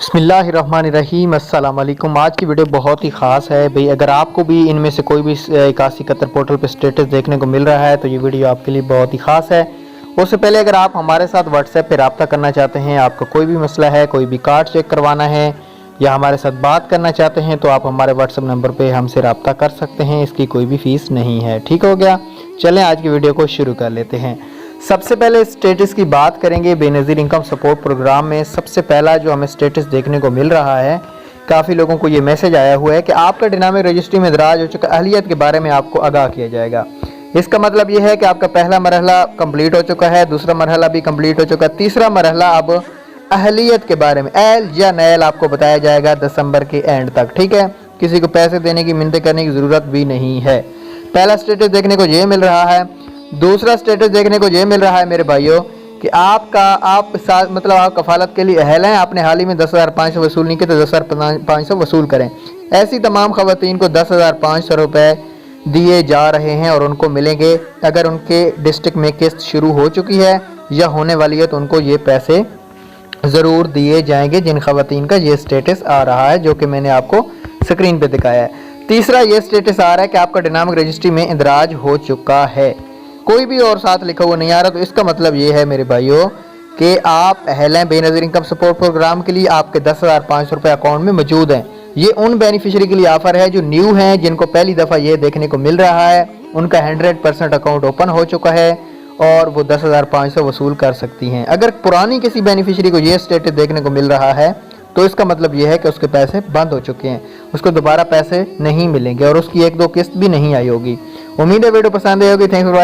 बिस्मिल्लाहिर्रहमानिर्रहीम। अस्सलाम वालेकुम। आज की वीडियो बहुत ही ख़ास है भाई। अगर आपको भी इनमें से कोई भी 8171 पोर्टल पे स्टेटस देखने को मिल रहा है तो ये वीडियो आपके लिए बहुत ही ख़ास है। उससे पहले अगर आप हमारे साथ व्हाट्सएप पे रब्ता करना चाहते हैं, आपका कोई भी मसला है, कोई भी कार्ड चेक करवाना है या हमारे साथ बात करना चाहते हैं तो आप हमारे व्हाट्सएप नंबर पर हमसे रब्ता कर सकते हैं। इसकी कोई भी फ़ीस नहीं है। ठीक हो गया, चलें आज की वीडियो को शुरू कर लेते हैं। सबसे पहले स्टेटस की बात करेंगे। बेनज़ीर इनकम सपोर्ट प्रोग्राम में सबसे पहला जो हमें स्टेटस देखने को मिल रहा है, काफ़ी लोगों को ये मैसेज आया हुआ है कि आपका डायनामिक रजिस्ट्री में दराज हो चुका अहलियत के बारे में आपको आगाह किया जाएगा। इसका मतलब ये है कि आपका पहला मरहला कंप्लीट हो चुका है, दूसरा मरहला भी कंप्लीट हो चुका है, तीसरा मरहला अब अहलियत के बारे में एल या नैल आपको बताया जाएगा दिसंबर के एंड तक। ठीक है, किसी को पैसे देने की मिन्नतें करने की ज़रूरत भी नहीं है। पहला स्टेटस देखने को ये मिल रहा है। दूसरा स्टेटस देखने को ये मिल रहा है मेरे भाइयों कि आप कफालत के लिए अहल हैं, आपने हाल ही में 10,500 वसूल नहीं किए तो 10,500 वसूल करें। ऐसी तमाम ख़वातीन को 10,500 रुपये दिए जा रहे हैं और उनको मिलेंगे। अगर उनके डिस्ट्रिक्ट में किस्त शुरू हो चुकी है या होने वाली है तो उनको ये पैसे ज़रूर दिए जाएंगे जिन ख़वातीन का ये स्टेटस आ रहा है, जो कि मैंने आपको स्क्रीन पर दिखाया है। तीसरा ये स्टेटस आ रहा है कि आपका डायनामिक रजिस्ट्री में इंदराज हो चुका है, कोई भी और साथ लिखा हुआ नहीं आ रहा। तो इसका मतलब ये है मेरे भाइयों कि आप अहल हैं बेनज़ीर इनकम सपोर्ट प्रोग्राम के लिए, आपके 10,500 रुपये अकाउंट में मौजूद हैं। ये उन बेनिफिशियरी के लिए ऑफ़र है जो न्यू हैं, जिनको पहली दफ़ा ये देखने को मिल रहा है। उनका 100% अकाउंट ओपन हो चुका है और वो 10,500 वसूल कर सकती हैं। अगर पुरानी किसी बेनिफिशियरी को ये स्टेटस देखने को मिल रहा है तो इसका मतलब ये है कि उसके पैसे बंद हो चुके हैं, उसको दोबारा पैसे नहीं मिलेंगे और उसकी 1-2 किस्त भी नहीं आई होगी। उम्मीद है वीडियो पसंद आई होगी। Thanks for watching.